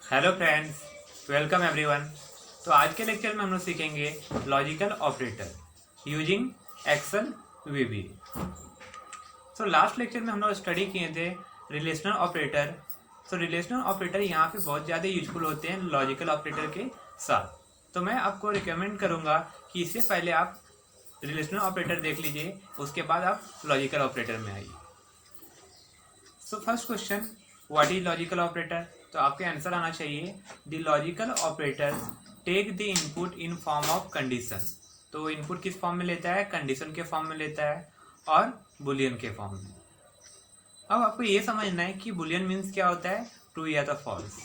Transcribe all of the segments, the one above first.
Hello friends, welcome everyone. तो आज के लेक्चर में हम लोग सीखेंगे logical operator using Excel VBA. So last lecture में हम लोग स्टडी किए थे relational operator. So relational operator यहाँ पे बहुत ज़्यादा यूजफुल होते हैं लॉजिकल ऑपरेटर के साथ। तो मैं आपको रिकमेंड करूँगा कि इससे पहले आप रिलेशनल ऑपरेटर देख लीजिए, उसके बाद आप लॉजिकल ऑपरेटर में आइए। So first question, what is logical operator? तो आपके आंसर आना चाहिए the logical operator take the input in form of condition. तो इनपुट किस फॉर्म में लेता है? कंडीशन के फॉर्म में लेता है और बुलियन के फॉर्म में। अब आपको ये समझना है कि बुलियन मीन्स क्या होता है, ट्रू या तो फॉल्स,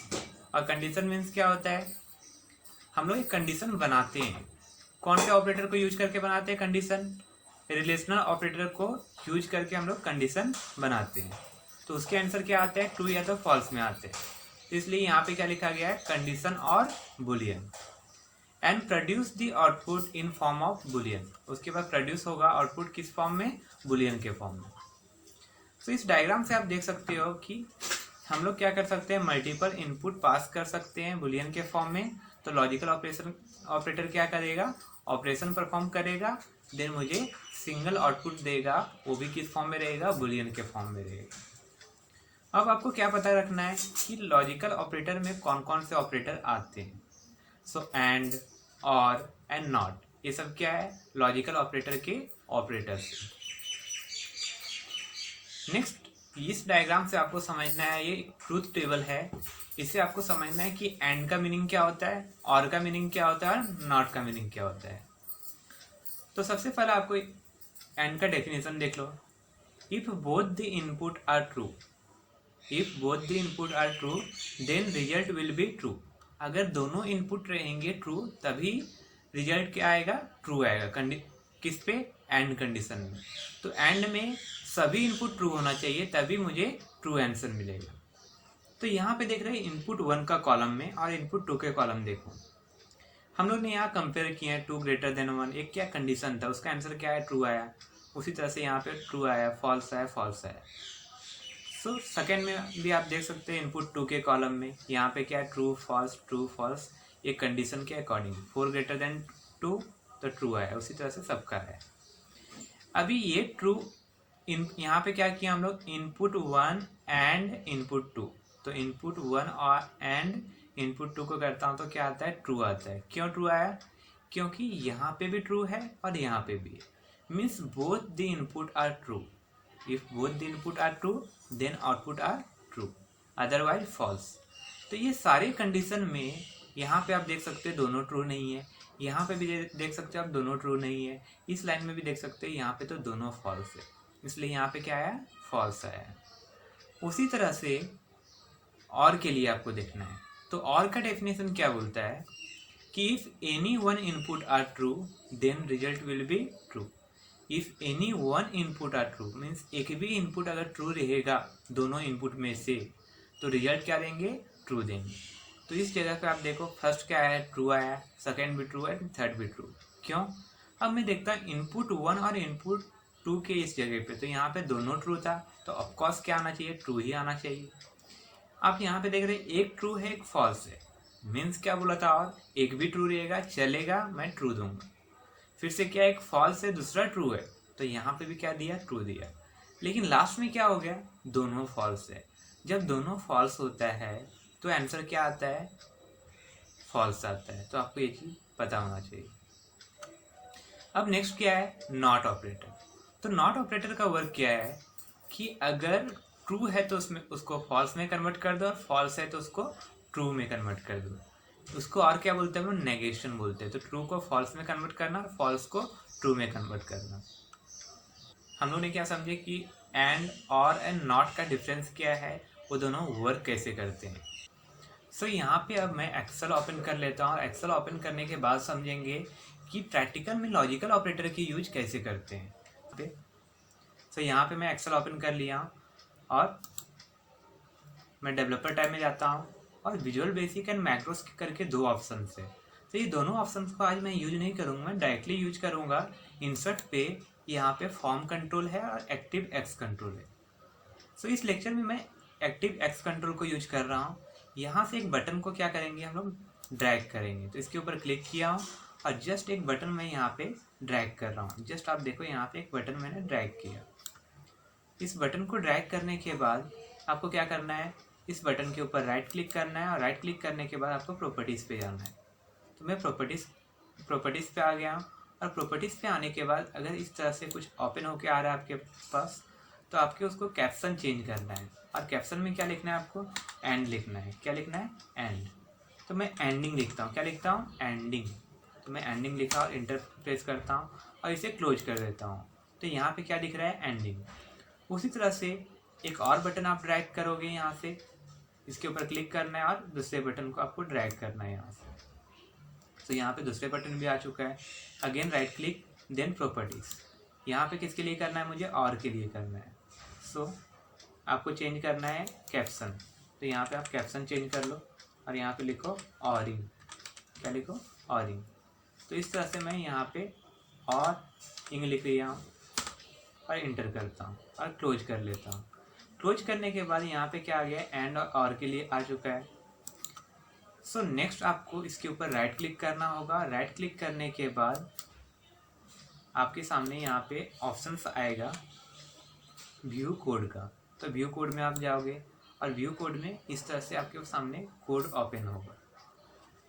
और कंडीशन मीन्स क्या होता है। हम लोग एक कंडीशन बनाते हैं, कौन से ऑपरेटर को यूज करके बनाते हैं? कंडीशन। रिलेशनल ऑपरेटर को यूज करके हम लोग कंडीशन बनाते हैं। तो उसके आंसर क्या आते हैं? ट्रू या तो फॉल्स में आते हैं। इसलिए यहाँ पे क्या लिखा गया है? कंडीशन और Boolean. And produce the output in form of Boolean. उसके बाद प्रोड्यूस होगा आउटपुट किस फॉर्म में? बुलियन के फॉर्म में। तो इस डायग्राम से आप देख सकते हो कि हम लोग क्या कर सकते हैं, मल्टीपल इनपुट पास कर सकते हैं बुलियन के फॉर्म में। तो लॉजिकल ऑपरेटर क्या करेगा? ऑपरेशन परफॉर्म करेगा, देन मुझे सिंगल आउटपुट देगा, वो भी किस फॉर्म में रहेगा? बुलियन के फॉर्म में रहेगा। अब आपको क्या पता रखना है कि लॉजिकल ऑपरेटर में कौन कौन से ऑपरेटर आते हैं। सो एंड, और एंड नॉट, ये सब क्या है? लॉजिकल ऑपरेटर के ऑपरेटर्स। नेक्स्ट, इस डायग्राम से आपको समझना है, ये ट्रूथ टेबल है, इससे आपको समझना है कि एंड का मीनिंग क्या होता है, और का मीनिंग क्या होता है, और नॉट का मीनिंग क्या होता है। तो सबसे पहले आपको एंड का डेफिनेशन देख लो। If both the input are true, if both the input are true then result will be true. अगर दोनों इनपुट रहेंगे ट्रू तभी रिजल्ट क्या आएगा? ट्रू आएगा। किस पे? एंड कंडीशन में। तो एंड में सभी इनपुट ट्रू होना चाहिए तभी मुझे ट्रू आंसर मिलेगा। तो यहाँ पे देख रहे हैं इनपुट 1 का कॉलम में और इनपुट 2 के कॉलम देखो। हम लोग ने यहाँ कंपेयर किया है 2 ग्रेटर देन 1। एक क्या कंडीशन था, उसका आंसर क्या है? ट्रू आया। उसी तरह से यहाँ पे ट्रू आया, फॉल्स आया, फॉल्स आया। सो सेकेंड में भी आप देख सकते हैं इनपुट 2 के कॉलम में, यहाँ पे क्या है? ट्रू फॉल्स, ये कंडीशन के अकॉर्डिंग 4 ग्रेटर देन 2 तो ट्रू आया। उसी तरह से सबका है। अभी ये ट्रू यहाँ पे क्या किया हम लोग? Input 1 and input 2। तो इनपुट 1 और एंड इनपुट 2 को करता हूँ तो क्या आता है? ट्रू आता है। क्यों ट्रू आया? क्योंकि यहाँ पे भी ट्रू है और यहाँ पे भी। Means both the input are true. If both the input are true then output are true, otherwise false. तो ये सारे कंडीशन में यहाँ पे आप देख सकते हैं दोनों ट्रू नहीं है, यहाँ पे भी देख सकते हो आप दोनों ट्रू नहीं है, इस लाइन में भी देख सकते हैं यहाँ पे तो दोनों फॉल्स है, इसलिए यहाँ पे क्या आया? फॉल्स आया। उसी तरह से और के लिए आपको देखना है। तो और का डेफिनेशन क्या बोलता है कि if any one input are true then result will be true. If any one input are true means एक भी इनपुट अगर ट्रू रहेगा दोनों इनपुट में से तो रिजल्ट क्या देंगे? ट्रू देंगे। तो इस जगह पे आप देखो फर्स्ट क्या आया? ट्रू आया, सेकेंड भी ट्रू है, थर्ड भी ट्रू। क्यों? अब मैं देखता हूँ इनपुट 1 और इनपुट 2 के इस जगह पे, तो यहाँ पे दोनों ट्रू था, तो ऑफकोर्स क्या आना चाहिए? ट्रू ही आना चाहिए। आप यहाँ पे देख रहे हैं एक ट्रू है एक फॉल्स है, मीन्स क्या बोला था? और एक भी ट्रू रहेगा चलेगा, मैं ट्रू दूंगा। फिर से क्या? एक फॉल्स है दूसरा ट्रू है, तो यहाँ पे भी क्या दिया? ट्रू दिया। लेकिन लास्ट में क्या हो गया? दोनों फॉल्स है। जब दोनों फॉल्स होता है तो आंसर क्या आता है? फॉल्स आता है। तो आपको ये चीज पता होना चाहिए। अब नेक्स्ट क्या है? Not operator. तो नॉट ऑपरेटर का वर्क क्या है कि अगर ट्रू है तो उसमें उसको फॉल्स में कन्वर्ट कर दो, और फॉल्स है तो उसको ट्रू में कन्वर्ट कर दो। उसको और क्या बोलते हैं? वो नेगेशन बोलते हैं। तो ट्रू को फॉल्स में कन्वर्ट करना और फॉल्स को ट्रू में कन्वर्ट करना। हम लोग ने क्या समझे कि एंड और एंड नॉट का डिफरेंस क्या है, वो दोनों वर्क कैसे करते हैं। सो यहाँ पे अब मैं एक्सेल ओपन कर लेता हूँ और एक्सेल ओपन करने के बाद समझेंगे कि प्रैक्टिकल में लॉजिकल ऑपरेटर की यूज कैसे करते हैं। ओके, सो यहाँ पे मैं एक्सेल ओपन कर लिया और मैं डेवलपर टाइप में जाता हूँ और विजुअल बेसिक एंड मैक्रोस करके 2 ऑप्शन है। तो ये दोनों ऑप्शन को आज मैं यूज नहीं करूँगा, मैं डायरेक्टली यूज करूँगा इंसर्ट पे। यहाँ पे फॉर्म कंट्रोल है और एक्टिव एक्स कंट्रोल है। सो इस लेक्चर में मैं एक्टिव एक्स कंट्रोल को यूज कर रहा हूँ। यहाँ से एक बटन को क्या करेंगे हम लोग, ड्रैग करेंगे। तो इसके ऊपर क्लिक किया हूँ और जस्ट एक बटन मैं यहाँ पे ड्रैग कर रहा हूँ। जस्ट आप देखो यहाँ पे एक बटन मैंने ड्रैग किया। इस बटन को ड्रैग करने के बाद आपको क्या करना है, इस बटन के ऊपर राइट क्लिक करना है और राइट क्लिक करने के बाद आपको प्रॉपर्टीज़ पे जाना है। तो मैं प्रॉपर्टीज़ पे आ गया हूँ और प्रॉपर्टीज़ पे आने के बाद अगर इस तरह से कुछ ओपन होके आ रहा है आपके पास, तो आपके उसको कैप्शन चेंज करना है। और कैप्शन में क्या लिखना है आपको, एंड लिखना है। क्या लिखना है, एंड। तो मैं एंडिंग लिखता हूँ। क्या लिखता हूँ, एंडिंग। तो मैं एंडिंग लिखा और इंटर प्रेस करता हूँ और इसे क्लोज कर देता हूँ। तो यहाँ पे क्या दिख रहा है, एंडिंग। उसी तरह से एक और बटन आप ड्रैग करोगे यहाँ से, इसके ऊपर क्लिक करना है और दूसरे बटन को आपको ड्रैग करना है यहाँ से। तो यहाँ पे दूसरे बटन भी आ चुका है। Again right click, then properties. यहाँ पे किसके लिए करना है, मुझे और के लिए करना है। सो आपको चेंज करना है कैप्शन। तो यहाँ पे आप कैप्शन चेंज कर लो और यहाँ पे लिखो ऑरिंग। क्या लिखो, ऑरिंग। तो इस तरह से मैं यहाँ पे और इंग लिख लिया हूँ और इंटर करता हूँ और क्लोज कर लेता हूँ। क्लोज करने के बाद यहाँ पे क्या आ गया, एंड और के लिए आ चुका है। सो नेक्स्ट आपको इसके ऊपर राइट क्लिक करना होगा। राइट क्लिक करने के बाद आपके सामने यहाँ पे ऑप्शंस आएगा व्यू कोड का। तो व्यू कोड में आप जाओगे और व्यू कोड में इस तरह से आपके सामने कोड ओपन होगा।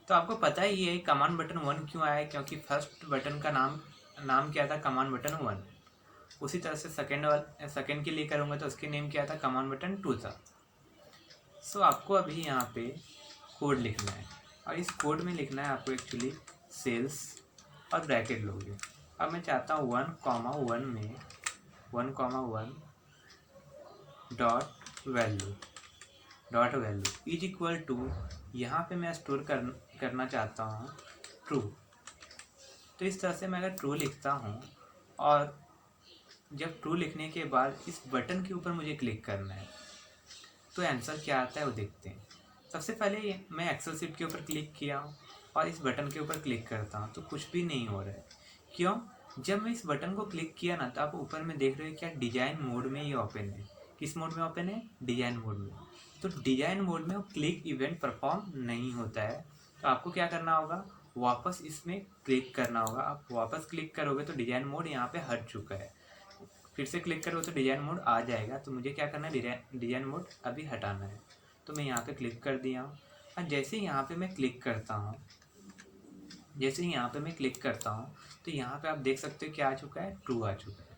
तो आपको पता ही है कमांड बटन 1 क्यों आया है, क्योंकि फर्स्ट बटन का नाम क्या था, कमांड बटन 1। उसी तरह से सेकेंड के लिए करूँगा तो उसके नेम क्या था, कमांड बटन 2 था। सो आपको अभी यहाँ पे कोड लिखना है और इस कोड में लिखना है आपको एक्चुअली सेल्स और ब्रैकेट लोगे। अब मैं चाहता हूँ 1,1 में 1,1 dot value is equal to, यहाँ पे मैं स्टोर करना चाहता हूँ ट्रू। तो इस तरह से मैं अगर ट्रू लिखता हूँ और जब ट्रू लिखने के बाद इस बटन के ऊपर मुझे क्लिक करना है तो आंसर क्या आता है वो देखते हैं। सबसे पहले मैं एक्सेल शीट के ऊपर क्लिक किया हूँ और इस बटन के ऊपर क्लिक करता हूँ तो कुछ भी नहीं हो रहा है। क्यों, जब मैं इस बटन को क्लिक किया ना तो आप ऊपर में देख रहे हो क्या डिजाइन मोड में ये ओपन है। किस मोड में ओपन है, डिजाइन मोड में। तो डिजाइन मोड में वो क्लिक इवेंट परफॉर्म नहीं होता है। तो आपको क्या करना होगा, वापस इसमें क्लिक करना होगा। आप वापस क्लिक करोगे तो डिजाइन मोड यहाँ पे हट चुका है। फिर से क्लिक करो तो डिजाइन मोड आ जाएगा। तो मुझे क्या करना है, डिजाइन मोड अभी हटाना है। तो मैं यहाँ पे क्लिक कर दिया हूँ और जैसे ही यहाँ पे मैं क्लिक करता हूँ तो यहाँ पे आप देख सकते हो क्या आ चुका है, ट्रू आ चुका है।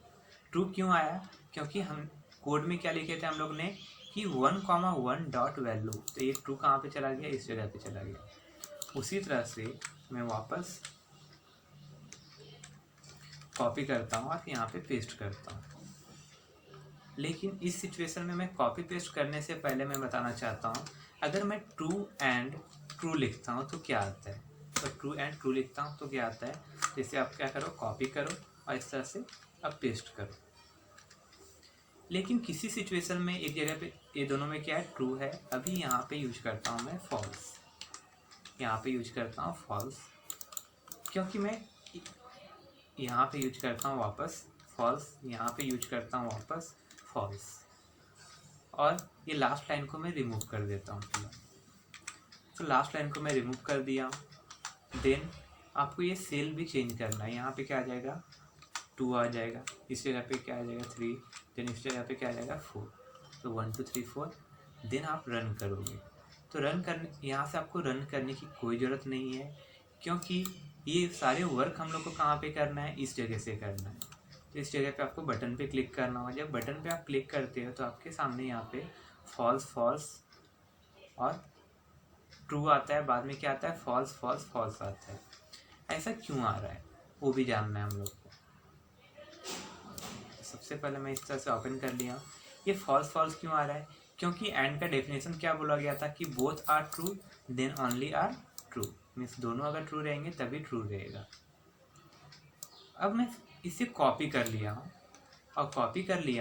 ट्रू क्यों आया, क्योंकि हम कोड में क्या लिखे थे हम लोग ने कि 1,1 डॉट वैल्यू। तो ये ट्रू कहाँ पे चला गया, इस जगह पे चला गया। उसी तरह से मैं वापस कॉपी करता हूँ और यहाँ पे पेस्ट करता हूँ। लेकिन इस सिचुएशन में मैं कॉपी पेस्ट करने से पहले मैं बताना चाहता हूँ, अगर मैं ट्रू एंड ट्रू लिखता हूँ तो क्या आता है। तो ट्रू एंड ट्रू लिखता हूँ तो क्या आता है, जैसे आप क्या करो, कॉपी करो और इस तरह से आप पेस्ट करो। लेकिन किसी सिचुएशन में एक जगह पे ये दोनों में क्या है, ट्रू है। अभी यहाँ पे यूज करता हूँ मैं फॉल्स। यहाँ पे यूज करता हूँ फॉल्स क्योंकि मैं यहाँ पे यूज करता हूँ वापस फॉल्स, यहाँ पे यूज करता हूँ वापस फॉल्स। और ये लास्ट लाइन को मैं रिमूव कर देता हूँ। तो लास्ट लाइन को मैं रिमूव कर दिया हूँ। देन आपको ये सेल भी चेंज करना है। यहाँ पे क्या आ जाएगा, 2 आ जाएगा। इस जगह पे क्या आ जाएगा, 3। देन इस जगह पे क्या आ जाएगा, 4। तो 1 2 3 4। देन आप रन करोगे तो यहाँ से आपको रन करने की कोई ज़रूरत नहीं है, क्योंकि ये सारे वर्क हम लोग को कहाँ पे करना है, इस जगह से करना है। तो इस जगह पे आपको बटन पे क्लिक करना होगा। जब बटन पे आप क्लिक करते हो तो आपके सामने यहाँ पे फॉल्स और ट्रू आता है। बाद में क्या आता है, फॉल्स आता है। ऐसा क्यों आ रहा है वो भी जानना है हम लोग को। सबसे पहले मैं इस तरह से ओपन कर लिया। ये फॉल्स क्यों आ रहा है, क्योंकि एंड का डेफिनेशन क्या बोला गया था कि both are true then only are true. Means दोनों अगर ट्रू रहेंगे तभी ट्रू रहेगा। अब मैं इसे कॉपी कर लिया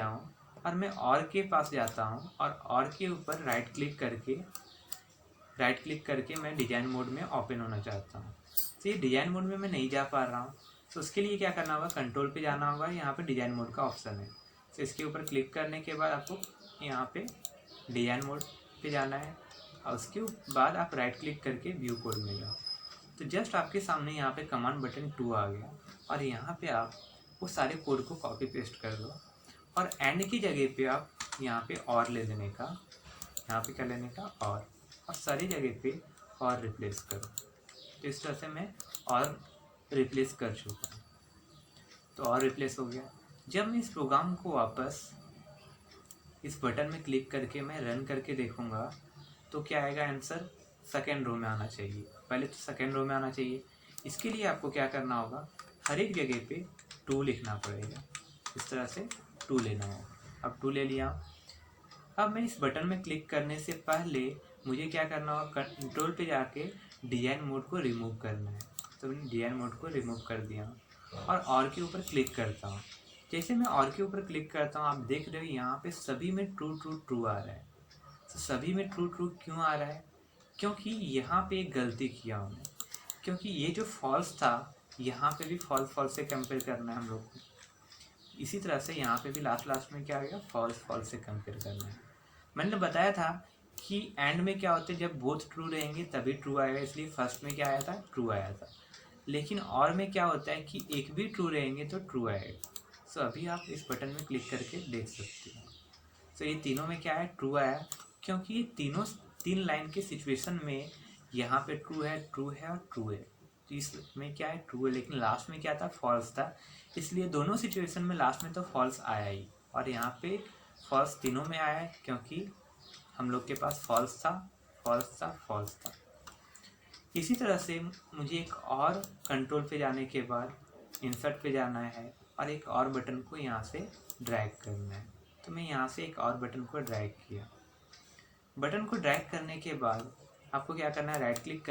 हूँ और मैं और के पास जाता हूँ और के ऊपर राइट क्लिक करके मैं डिजाइन मोड में ओपन होना चाहता हूँ। तो ये डिजाइन मोड में मैं नहीं जा पा रहा हूँ। तो उसके लिए क्या करना होगा, कंट्रोल पे जाना होगा। यहाँ पे डिजाइन मोड का ऑप्शन है। तो इसके ऊपर क्लिक करने के बाद आपको यहाँ पे डिजाइन मोड पे जाना है और उसके बाद आप राइट क्लिक करके व्यू कोड में जाओ। तो जस्ट आपके सामने यहाँ पे कमांड बटन 2 आ गया और यहाँ पे आप वो सारे कोड को कॉपी पेस्ट कर दो और एंड की जगह पे आप यहाँ पे और ले लेने का, यहाँ पे क्या लेने का और सारी जगह पे और रिप्लेस करो। तो इस तरह से मैं और रिप्लेस कर चुका हूँ। तो और रिप्लेस हो गया। जब मैं इस प्रोग्राम को वापस इस बटन में क्लिक करके मैं रन करके देखूँगा तो क्या आएगा आंसर, सेकेंड रो में आना चाहिए। पहले तो सेकेंड रो में आना चाहिए। इसके लिए आपको क्या करना होगा, हर एक जगह पे 2 लिखना पड़ेगा। इस तरह से 2 लेना होगा। अब 2 ले लिया। अब मैं इस बटन में क्लिक करने से पहले मुझे क्या करना होगा, कंट्रोल पे जाके डिजाइन मोड को रिमूव करना है। तो मैंने डिजाइन मोड को रिमूव कर दिया और के ऊपर क्लिक करता हूँ। जैसे मैं और के ऊपर क्लिक करता हूँ, आप देख रहे हो यहाँ पे सभी में ट्रू ट्रू ट्रू आ रहा है। तो सभी में ट्रू ट्रू क्यों आ रहा है, क्योंकि यहाँ पे एक गलती किया हमने, क्योंकि ये जो फॉल्स था यहाँ पे भी फॉल्स से कंपेयर करना है हम लोग को। इसी तरह से यहाँ पे भी लास्ट में क्या आएगा, फॉल्स से कंपेयर करना है। मैंने बताया था कि एंड में क्या होता है, जब बोथ ट्रू रहेंगे तभी ट्रू आएगा, इसलिए फर्स्ट में क्या आया था, ट्रू आया था। लेकिन और में क्या होता है कि एक भी ट्रू रहेंगे तो ट्रू आएगा। सो अभी आप इस बटन में क्लिक करके देख सकते हो। सो ये तीनों में क्या है, ट्रू आया, क्योंकि ये तीन लाइन के सिचुएशन में यहाँ पे ट्रू है और ट्रू है। तो इसमें क्या है, ट्रू है, लेकिन लास्ट में क्या था, फॉल्स था। इसलिए दोनों सिचुएशन में लास्ट में तो फॉल्स आया ही, और यहाँ पे फॉल्स तीनों में आया है, क्योंकि हम लोग के पास फॉल्स था। इसी तरह से मुझे एक और कंट्रोल पे जाने के बाद इंसर्ट पे जाना है और एक और बटन को यहाँ से ड्रैग करना है। तो मैं यहाँ से एक और बटन को ड्रैग किया। बटन को ड्रैग करने के बाद आपको क्या करना है, राइट क्लिक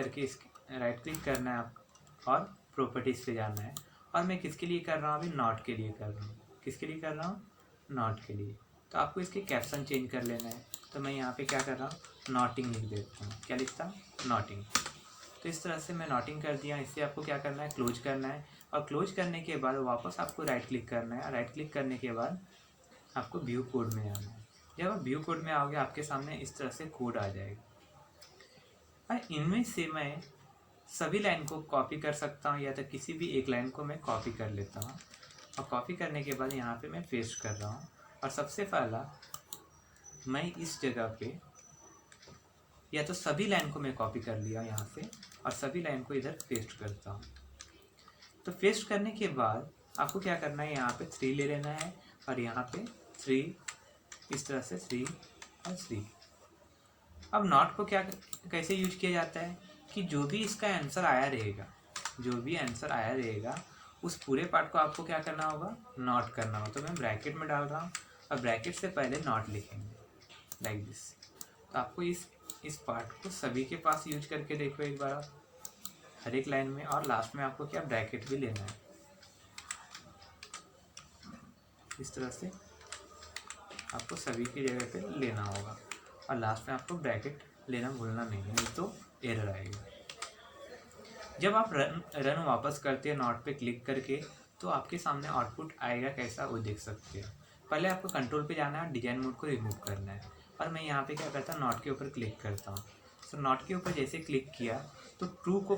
करना है और प्रॉपर्टीज़ पे जाना है। और मैं किसके लिए कर रहा हूँ, अभी नॉट के लिए कर रहा हूँ। किसके लिए कर रहा हूँ, नॉट के लिए। तो आपको इसके कैप्शन चेंज कर लेना है। तो मैं यहाँ पे क्या कर रहा हूँ, नॉटिंग लिख देता हूँ। क्या लिखता हूँ, नॉटिंग। तो इस तरह से मैं नॉटिंग कर दिया। इससे आपको क्या करना है, क्लोज करना है, और क्लोज करने के बाद वापस आपको राइट क्लिक करना है। राइट क्लिक करने के बाद आपको व्यू कोड में आना है। जब आप व्यू कोड में आओगे आपके सामने इस तरह से कोड आ जाएगा। और इनमें से मैं सभी लाइन को कॉपी कर सकता हूँ, या तो किसी भी एक लाइन को मैं कॉपी कर लेता हूँ। और कॉपी करने के बाद यहाँ पे मैं पेस्ट कर रहा हूँ। और सबसे पहला मैं इस जगह पे या तो सभी लाइन को मैं कॉपी कर लिया यहाँ से, और सभी लाइन को इधर पेस्ट करता हूँ। तो पेस्ट करने के बाद आपको क्या करना है, यहाँ पे 3 ले लेना है, और यहाँ पे 3, इस तरह से 3 और 3। अब नॉट को क्या कैसे यूज किया जाता है कि जो भी इसका आंसर आया रहेगा, उस पूरे पार्ट को आपको क्या करना होगा, नॉट करना होगा। तो मैं ब्रैकेट में डाल रहा हूँ, और ब्रैकेट से पहले नॉट लिखेंगे, लाइक दिस। तो आपको इस पार्ट को सभी के पास यूज करके देखो एक बार, हर एक लाइन में। और लास्ट में आपको क्या, ब्रैकेट भी लेना है। इस तरह से आपको सभी की जगह पे लेना होगा, और लास्ट में आपको ब्रैकेट लेना भूलना नहीं तो एरर आएगा। जब आप रन वापस करते हैं नॉट पे क्लिक करके, तो आपके सामने आउटपुट आएगा कैसा, वो देख सकते हैं। पहले आपको कंट्रोल पे जाना है, डिजाइन मोड को रिमूव करना है, और मैं यहाँ पे क्या करता हूँ, नॉट के ऊपर क्लिक करता हूँ। तो नॉट के ऊपर जैसे क्लिक किया तो ट्रू को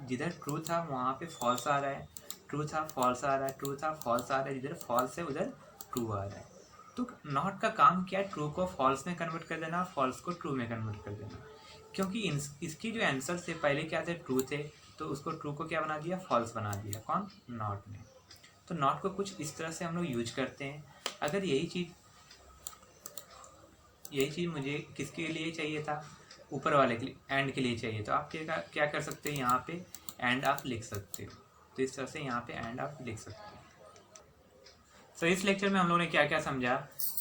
जिधर ट्रू था वहाँ पे फॉल्स आ रहा है, ट्रू था फॉल्स आ रहा है, जिधर फॉल्स है उधर ट्रू आ रहा है। तो नॉट का काम क्या है, ट्रू को फॉल्स में कन्वर्ट कर देना, फॉल्स को ट्रू में कन्वर्ट कर देना। क्योंकि इसकी जो आंसर से पहले क्या थे, ट्रू थे, तो उसको ट्रू को क्या बना दिया, फॉल्स बना दिया। कौन, नॉट ने। तो नॉट को कुछ इस तरह से हम लोग यूज करते हैं। अगर यही चीज़ मुझे किसके लिए चाहिए था, ऊपर वाले के लिए, एंड के लिए चाहिए, तो आप क्या कर सकते हैं, यहाँ पे एंड आप लिख सकते हो। तो इस तरह से यहाँ पे एंड आप लिख सकते हो। तो इस लेक्चर में हम लोगों ने क्या क्या समझा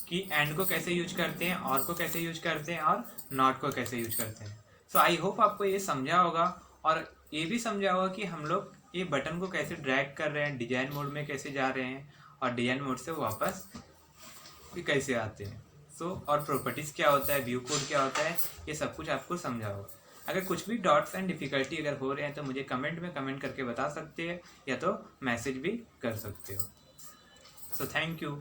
कि एंड को कैसे यूज करते हैं, और को कैसे यूज करते हैं, और नॉट को कैसे यूज करते हैं। सो आई होप आपको ये समझा होगा, और ये भी समझा होगा कि हम लोग ये बटन को कैसे ड्रैग कर रहे हैं, डिजाइन मोड में कैसे जा रहे हैं, और डिजाइन मोड से वापस कैसे आते हैं। और प्रॉपर्टीज़ क्या होता है, व्यू कोड क्या होता है, ये सब कुछ आपको समझा होगा। अगर कुछ भी डॉट्स एंड डिफिकल्टी अगर हो रहे हैं तो मुझे कमेंट में कमेंट करके बता सकते हैं, या तो मैसेज भी कर सकते हो। So thank you.